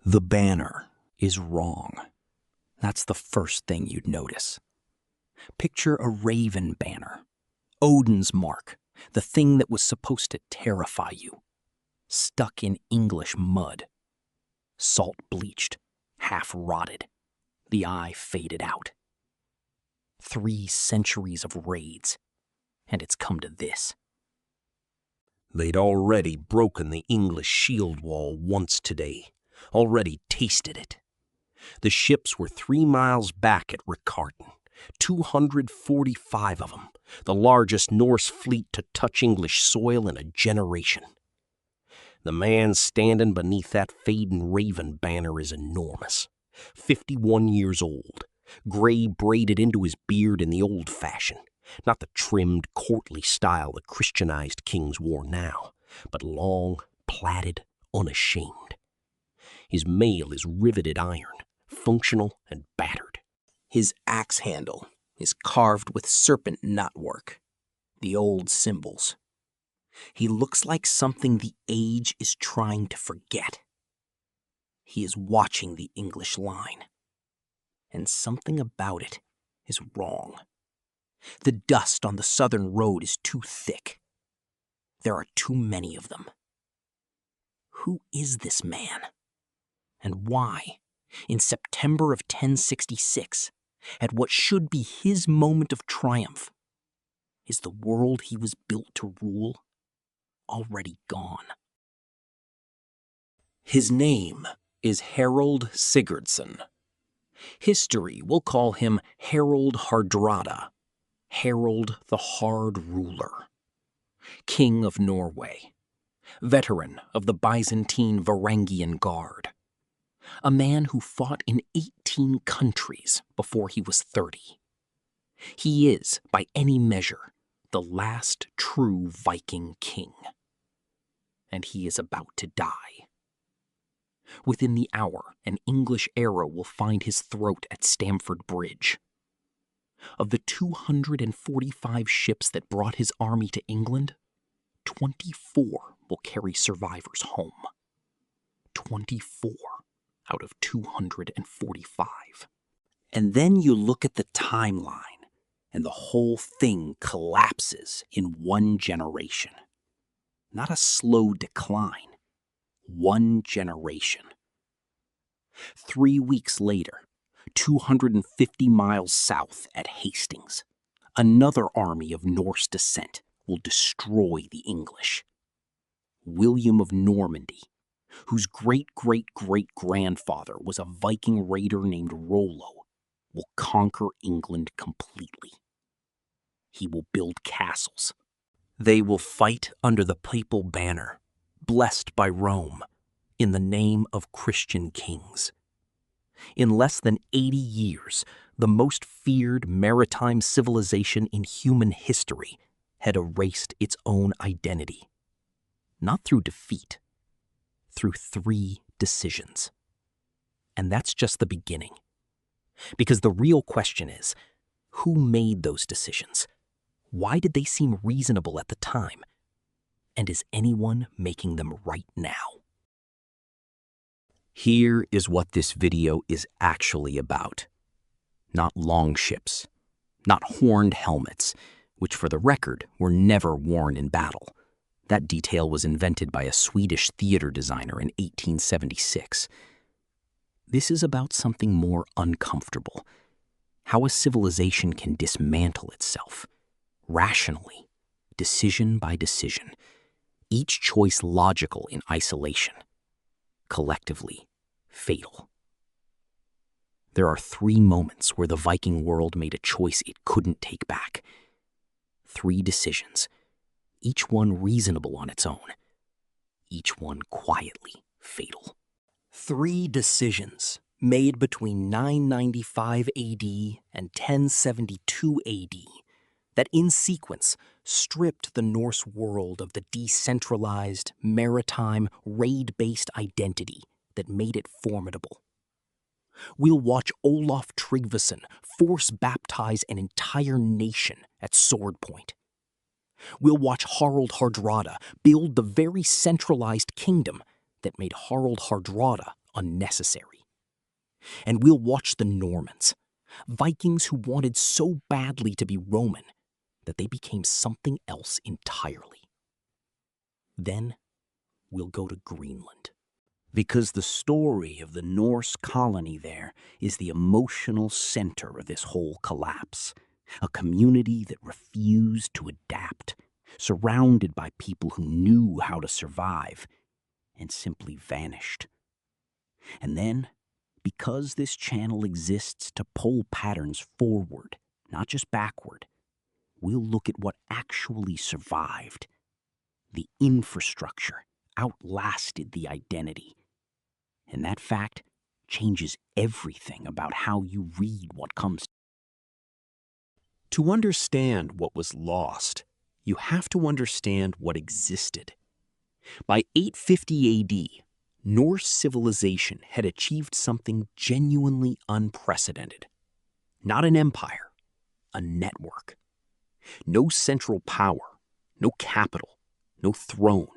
The banner is wrong. That's the first thing you'd notice. Picture a raven banner, Odin's mark, the thing that was supposed to terrify you, stuck in English mud, salt-bleached, half-rotted, the eye faded out. 3 centuries of raids, and it's come to this. They'd already broken the English shield wall once today, already tasted it. The ships were 3 miles back at Riccarton, 245 of them, the largest Norse fleet to touch English soil in a generation. The man standing beneath that fading raven banner is enormous, 51 years old, gray braided into his beard in the old fashion, not the trimmed, courtly style the Christianized kings wore now, but long, plaited, unashamed. His mail is riveted iron, functional and battered. His axe handle is carved with serpent knotwork, the old symbols. He looks like something the age is trying to forget. He is watching the English line, and something about it is wrong. The dust on the southern road is too thick. There are too many of them. Who is this man? And why, in September of 1066, at what should be his moment of triumph, is the world he was built to rule already gone? His name is Harold Sigurdsson. History will call him Harold Hardrada, Harold the Hard Ruler, King of Norway, veteran of the Byzantine Varangian Guard, a man who fought in 18 countries before he was 30. He is, by any measure, the last true Viking king. And he is about to die. Within the hour, an English arrow will find his throat at Stamford Bridge. Of the 245 ships that brought his army to England, 24 will carry survivors home. 24 out of 245. And then you look at the timeline, and the whole thing collapses in 1 generation. Not a slow decline. 1 generation. 3 weeks later, 250 miles south at Hastings, another army of Norse descent will destroy the English. William of Normandy, whose great-great-great-grandfather was a Viking raider named Rollo, will conquer England completely. He will build castles. They will fight under the papal banner, blessed by Rome, in the name of Christian kings. In less than 80 years, the most feared maritime civilization in human history had erased its own identity. Not through defeat, through 3 decisions. And that's just the beginning. Because the real question is, who made those decisions? Why did they seem reasonable at the time? And is anyone making them right now? Here is what this video is actually about. Not longships, not horned helmets, which for the record were never worn in battle. That detail was invented by a Swedish theater designer in 1876. This is about something more uncomfortable. How a civilization can dismantle itself, rationally, decision by decision, each choice logical in isolation, collectively fatal. There are 3 moments where the Viking world made a choice it couldn't take back. 3 decisions, each one reasonable on its own, each one quietly fatal. 3 decisions made between 995 AD and 1072 AD that in sequence stripped the Norse world of the decentralized, maritime, raid-based identity that made it formidable. We'll watch Olaf Tryggvason force-baptize an entire nation at sword point. We'll watch Harald Hardrada build the very centralized kingdom that made Harald Hardrada unnecessary. And we'll watch the Normans, Vikings who wanted so badly to be Roman that they became something else entirely. Then we'll go to Greenland. Because the story of the Norse colony there is the emotional center of this whole collapse. A community that refused to adapt, surrounded by people who knew how to survive, and simply vanished. And then, because this channel exists to pull patterns forward, not just backward, we'll look at what actually survived. The infrastructure outlasted the identity. And that fact changes everything about how you read what comes. To understand what was lost, you have to understand what existed. By 850 AD, Norse civilization had achieved something genuinely unprecedented. Not an empire, a network. No central power, no capital, no throne.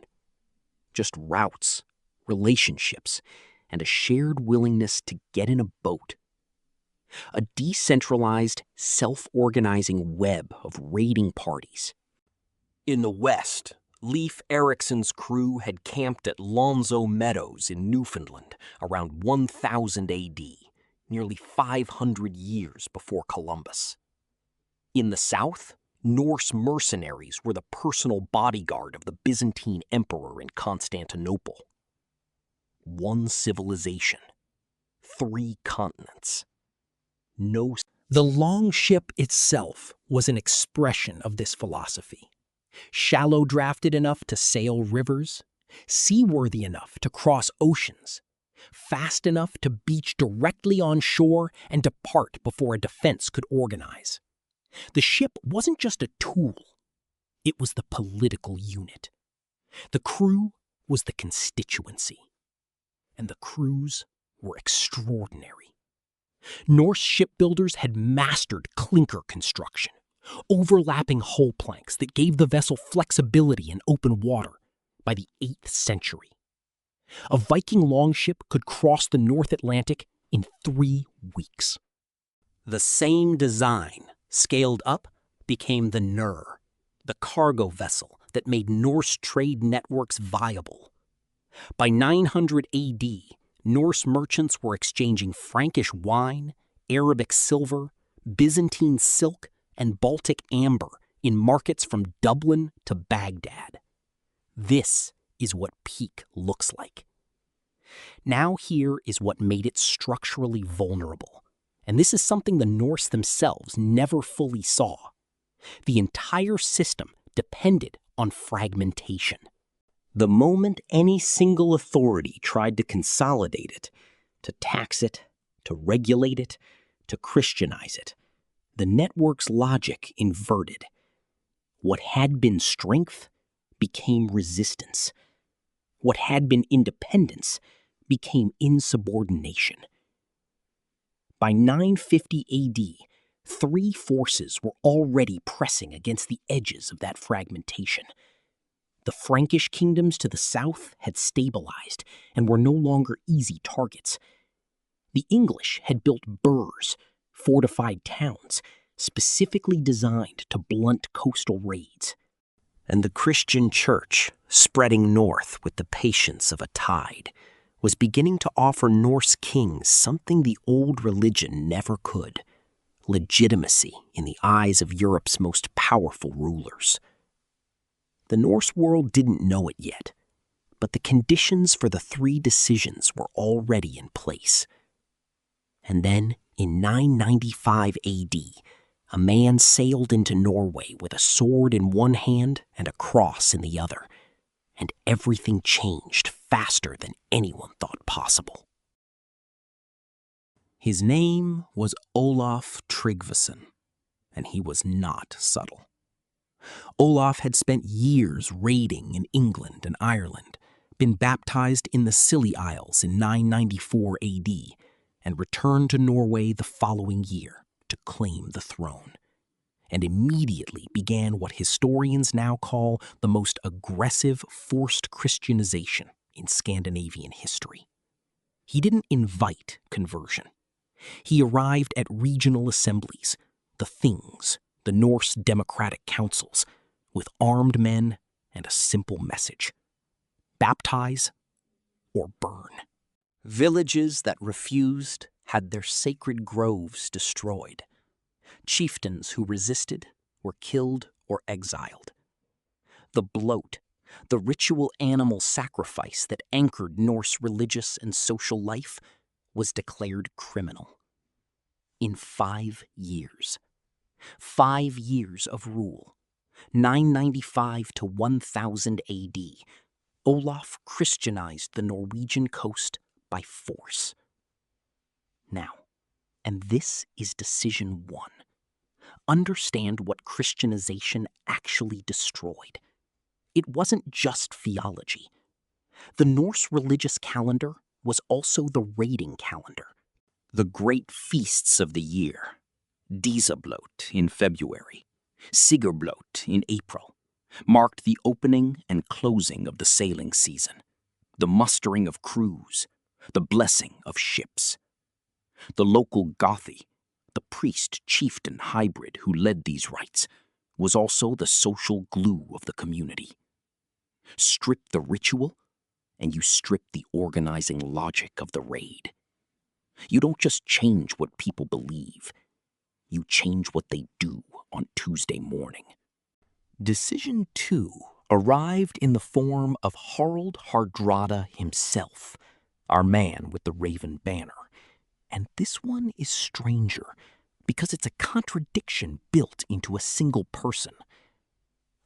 Just routes, relationships, and a shared willingness to get in a boat. A decentralized, self-organizing web of raiding parties. In the West, Leif Erikson's crew had camped at Lonzo Meadows in Newfoundland around 1000 AD, nearly 500 years before Columbus. In the South, Norse mercenaries were the personal bodyguard of the Byzantine emperor in Constantinople. One civilization, 3 continents. The Longship itself was an expression of this philosophy. Shallow drafted enough to sail rivers, seaworthy enough to cross oceans, fast enough to beach directly on shore and depart before a defense could organize. The ship wasn't just a tool, it was the political unit. The crew was the constituency. And the crews were extraordinary. Norse shipbuilders had mastered clinker construction, overlapping hull planks that gave the vessel flexibility in open water by the 8th century. A Viking longship could cross the North Atlantic in 3 weeks. The same design, scaled up, became the Nr, the cargo vessel that made Norse trade networks viable. By 900 AD, Norse merchants were exchanging Frankish wine, Arabic silver, Byzantine silk, and Baltic amber in markets from Dublin to Baghdad. This is what peak looks like. Now here is what made it structurally vulnerable, and this is something the Norse themselves never fully saw. The entire system depended on fragmentation. The moment any single authority tried to consolidate it, to tax it, to regulate it, to Christianize it, the network's logic inverted. What had been strength became resistance. What had been independence became insubordination. By 950 AD, 3 forces were already pressing against the edges of that fragmentation. The Frankish kingdoms to the south had stabilized and were no longer easy targets. The English had built burhs, fortified towns, specifically designed to blunt coastal raids. And the Christian church, spreading north with the patience of a tide, was beginning to offer Norse kings something the old religion never could: legitimacy in the eyes of Europe's most powerful rulers. The Norse world didn't know it yet, but the conditions for the 3 decisions were already in place. And then, in 995 AD, a man sailed into Norway with a sword in one hand and a cross in the other, and everything changed faster than anyone thought possible. His name was Olaf Tryggvason, and he was not subtle. Olaf had spent years raiding in England and Ireland, been baptized in the Scilly Isles in 994 AD, and returned to Norway the following year to claim the throne, and immediately began what historians now call the most aggressive forced Christianization in Scandinavian history. He didn't invite conversion. He arrived at regional assemblies, the things, the Norse democratic councils, with armed men and a simple message: baptize or burn. Villages that refused had their sacred groves destroyed. Chieftains who resisted were killed or exiled. The bloat, the ritual animal sacrifice that anchored Norse religious and social life, was declared criminal. In 5 years. 5 years of rule, 995 to 1000 AD, Olaf Christianized the Norwegian coast by force. Now, and this is decision 1. Understand what Christianization actually destroyed. It wasn't just theology. The Norse religious calendar was also the raiding calendar. The great feasts of the year: Dísablót in February, Sigurblót in April, marked the opening and closing of the sailing season, the mustering of crews, the blessing of ships. The local Gothi, the priest-chieftain hybrid who led these rites, was also the social glue of the community. Strip the ritual, and you strip the organizing logic of the raid. You don't just change what people believe, you change what they do on Tuesday morning. Decision 2 arrived in the form of Harald Hardrada himself, our man with the raven banner. And this one is stranger, because it's a contradiction built into a single person.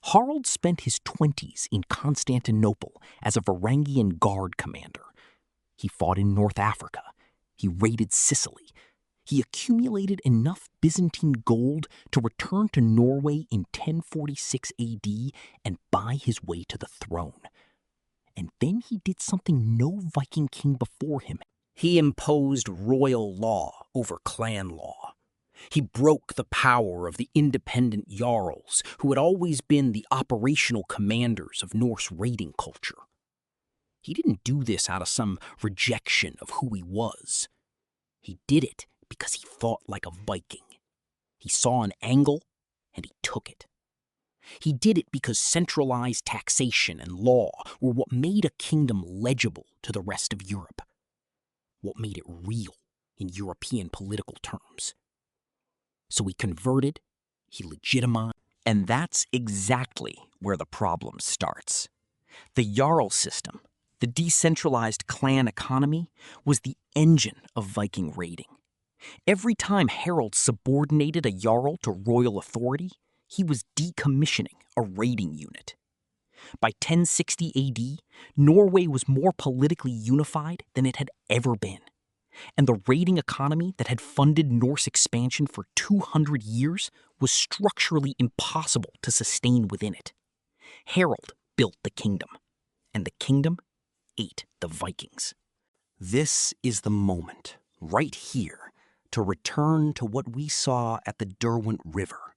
Harald spent his 20s in Constantinople as a Varangian guard commander. He fought in North Africa. He raided Sicily. He accumulated enough Byzantine gold to return to Norway in 1046 AD and buy his way to the throne. And then he did something no Viking king before him. He imposed royal law over clan law. He broke the power of the independent jarls, who had always been the operational commanders of Norse raiding culture. He didn't do this out of some rejection of who he was. He did it because he thought like a Viking. He saw an angle, and he took it. He did it because centralized taxation and law were what made a kingdom legible to the rest of Europe, what made it real in European political terms. So he converted, he legitimized, and that's exactly where the problem starts. The Jarl system, the decentralized clan economy, was the engine of Viking raiding. Every time Harald subordinated a Jarl to royal authority, he was decommissioning a raiding unit. By 1060 AD, Norway was more politically unified than it had ever been. And the raiding economy that had funded Norse expansion for 200 years was structurally impossible to sustain within it. Harald built the kingdom, and the kingdom ate the Vikings. This is the moment, right here, to return to what we saw at the Derwent River,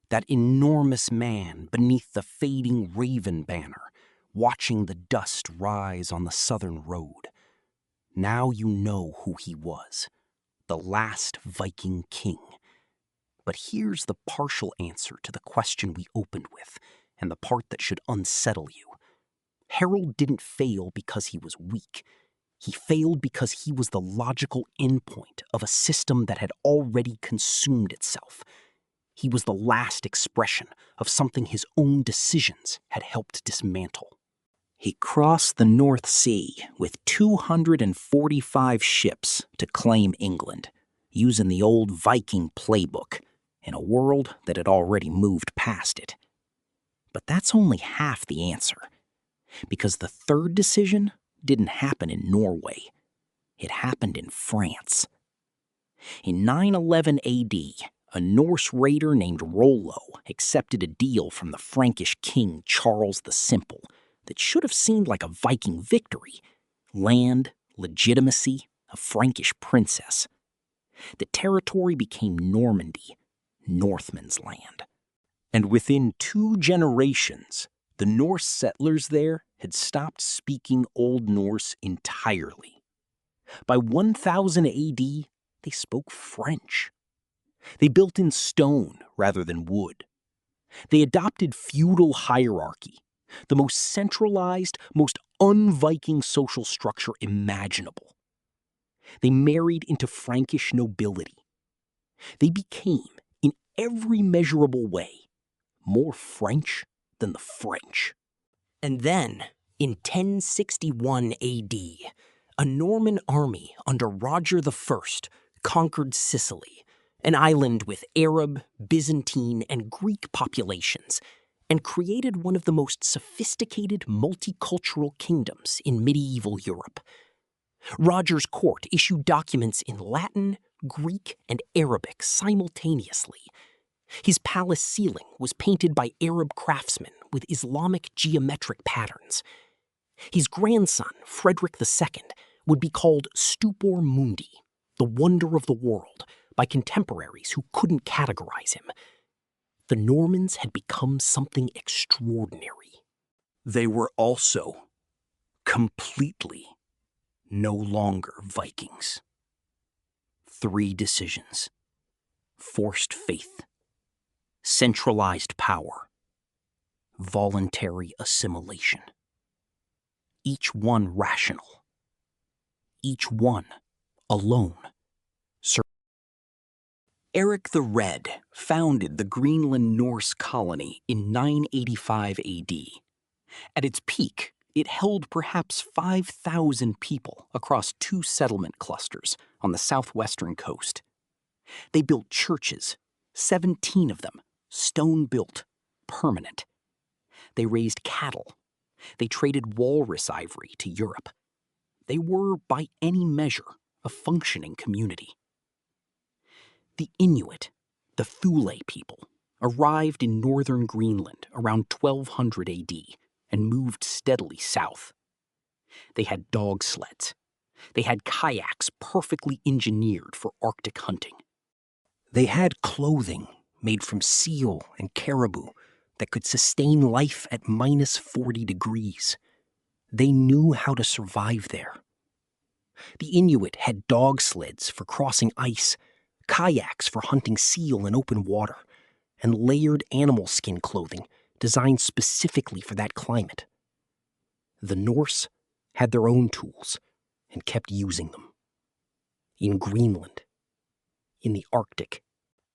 that enormous man beneath the fading raven banner, watching the dust rise on the southern road. Now you know who he was, the last Viking king. But here's the partial answer to the question we opened with, and the part that should unsettle you. Harald didn't fail because he was weak. He failed because he was the logical endpoint of a system that had already consumed itself. He was the last expression of something his own decisions had helped dismantle. He crossed the North Sea with 245 ships to claim England, using the old Viking playbook in a world that had already moved past it. But that's only half the answer, because the third decision didn't happen in Norway. It happened in France. In 911 AD, a Norse raider named Rollo accepted a deal from the Frankish king Charles the Simple that should have seemed like a Viking victory: land, legitimacy, a Frankish princess. The territory became Normandy, Northmen's land. And within 2 generations, the Norse settlers there had stopped speaking Old Norse entirely. By 1000 AD, they spoke French. They built in stone rather than wood. They adopted feudal hierarchy, the most centralized, most un-Viking social structure imaginable. They married into Frankish nobility. They became, in every measurable way, more French than the French. And then, in 1061 AD, a Norman army under Roger I conquered Sicily, an island with Arab, Byzantine, and Greek populations, and created one of the most sophisticated multicultural kingdoms in medieval Europe. Roger's court issued documents in Latin, Greek, and Arabic simultaneously. His palace ceiling was painted by Arab craftsmen with Islamic geometric patterns. His grandson, Frederick II, would be called Stupor Mundi, the wonder of the world, by contemporaries who couldn't categorize him. The Normans had become something extraordinary. They were also completely no longer Vikings. 3 decisions: forced faith, centralized power, voluntary assimilation. Each one rational. Each one alone. Eric the Red founded the Greenland Norse colony in 985 AD. At its peak, it held perhaps 5,000 people across 2 settlement clusters on the southwestern coast. They built churches, 17 of them, stone-built, permanent. They raised cattle. They traded walrus ivory to Europe. They were, by any measure, a functioning community. The Inuit, the Thule people, arrived in northern Greenland around 1200 AD and moved steadily south. They had dog sleds. They had kayaks perfectly engineered for Arctic hunting. They had clothing made from seal and caribou that could sustain life at minus 40 degrees. They knew how to survive there. The Inuit had dog sleds for crossing ice, kayaks for hunting seal in open water, and layered animal skin clothing designed specifically for that climate. The Norse had their own tools and kept using them. In Greenland, in the Arctic.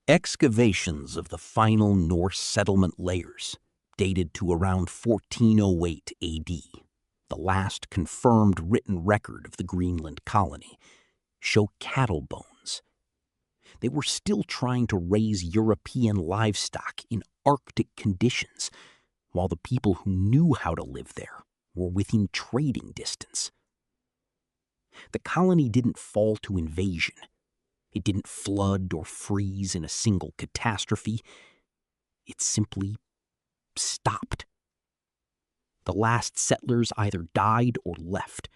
Excavations of the final Norse settlement layers dated to around 1408 AD, the last confirmed written record of the Greenland colony, show cattle bones. They were still trying to raise European livestock in Arctic conditions, while the people who knew how to live there were within trading distance. The colony didn't fall to invasion. It didn't flood or freeze in a single catastrophe. It simply stopped. The last settlers either died or left,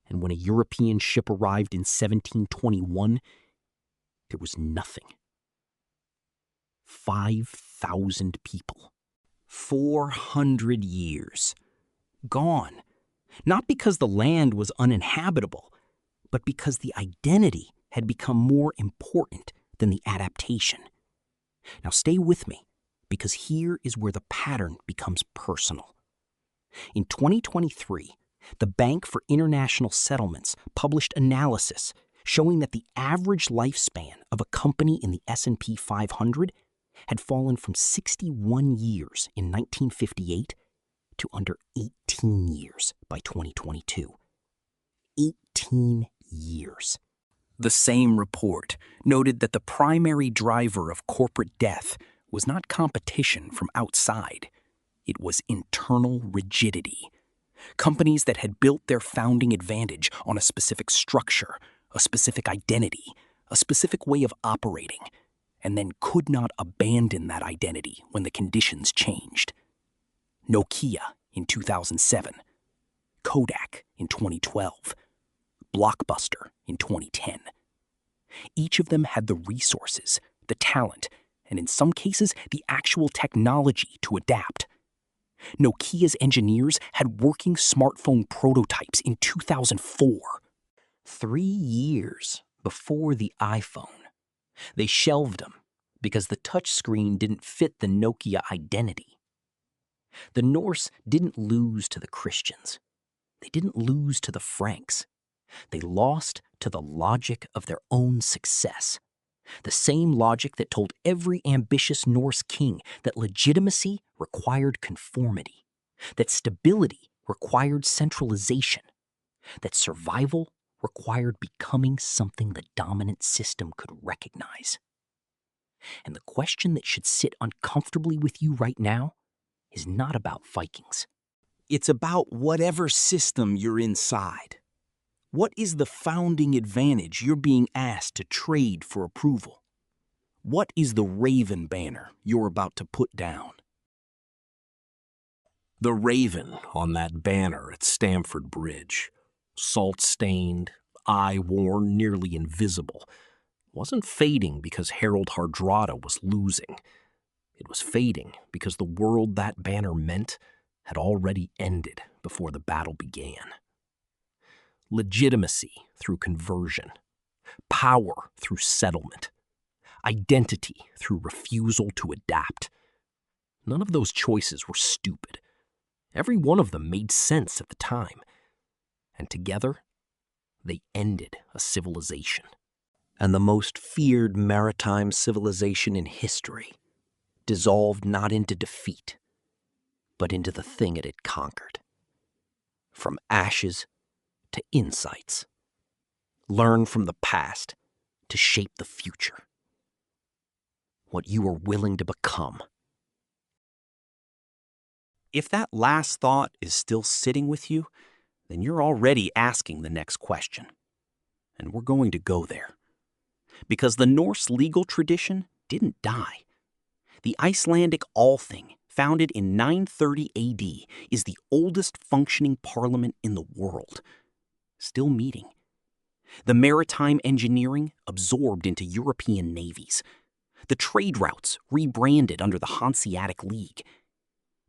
and when a European ship arrived in 1721, there was nothing. 5,000 people. 400 years. Gone. Not because the land was uninhabitable, but because the identity had become more important than the adaptation. Now stay with me, because here is where the pattern becomes personal. In 2023, the Bank for International Settlements published analysis showing that the average lifespan of a company in the S&P 500 had fallen from 61 years in 1958 to under 18 years by 2022. 18 years. The same report noted that the primary driver of corporate death was not competition from outside. It was internal rigidity. Companies that had built their founding advantage on a specific structure, a specific identity, a specific way of operating, and then could not abandon that identity when the conditions changed. Nokia in 2007, Kodak in 2012, Blockbuster in 2010. Each of them had the resources, the talent, and in some cases, the actual technology to adapt. Nokia's engineers had working smartphone prototypes in 2004. 3 years before the iPhone. They shelved them because the touchscreen didn't fit the Nokia identity. The Norse didn't lose to the Christians. They didn't lose to the Franks. They lost to the logic of their own success. The same logic that told every ambitious Norse king that legitimacy required conformity, that stability required centralization, that survival required becoming something the dominant system could recognize. And the question that should sit uncomfortably with you right now is not about Vikings. It's about whatever system you're inside. What is the founding advantage you're being asked to trade for approval? What is the raven banner you're about to put down? The raven on that banner at Stamford Bridge, salt-stained, eye-worn, nearly invisible, wasn't fading because Harold Hardrada was losing. It was fading because the world that banner meant had already ended before the battle began. Legitimacy through conversion, power through settlement, identity through refusal to adapt. None of those choices were stupid. Every one of them made sense at the time. And together, they ended a civilization. And the most feared maritime civilization in history dissolved not into defeat, but into the thing it had conquered. From ashes to insights. Learn from the past to shape the future. What you are willing to become. If that last thought is still sitting with you, then you're already asking the next question. And we're going to go there. Because the Norse legal tradition didn't die. The Icelandic Althing, founded in 930 AD, is the oldest functioning parliament in the world. Still meeting. The maritime engineering absorbed into European navies. The trade routes rebranded under the Hanseatic League.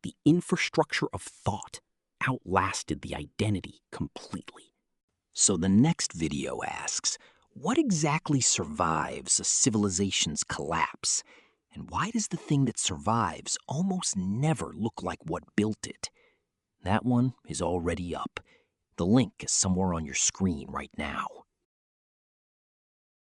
The infrastructure of thought outlasted the identity completely. So the next video asks, what exactly survives a civilization's collapse? And why does the thing that survives almost never look like what built it? That one is already up. The link is somewhere on your screen right now.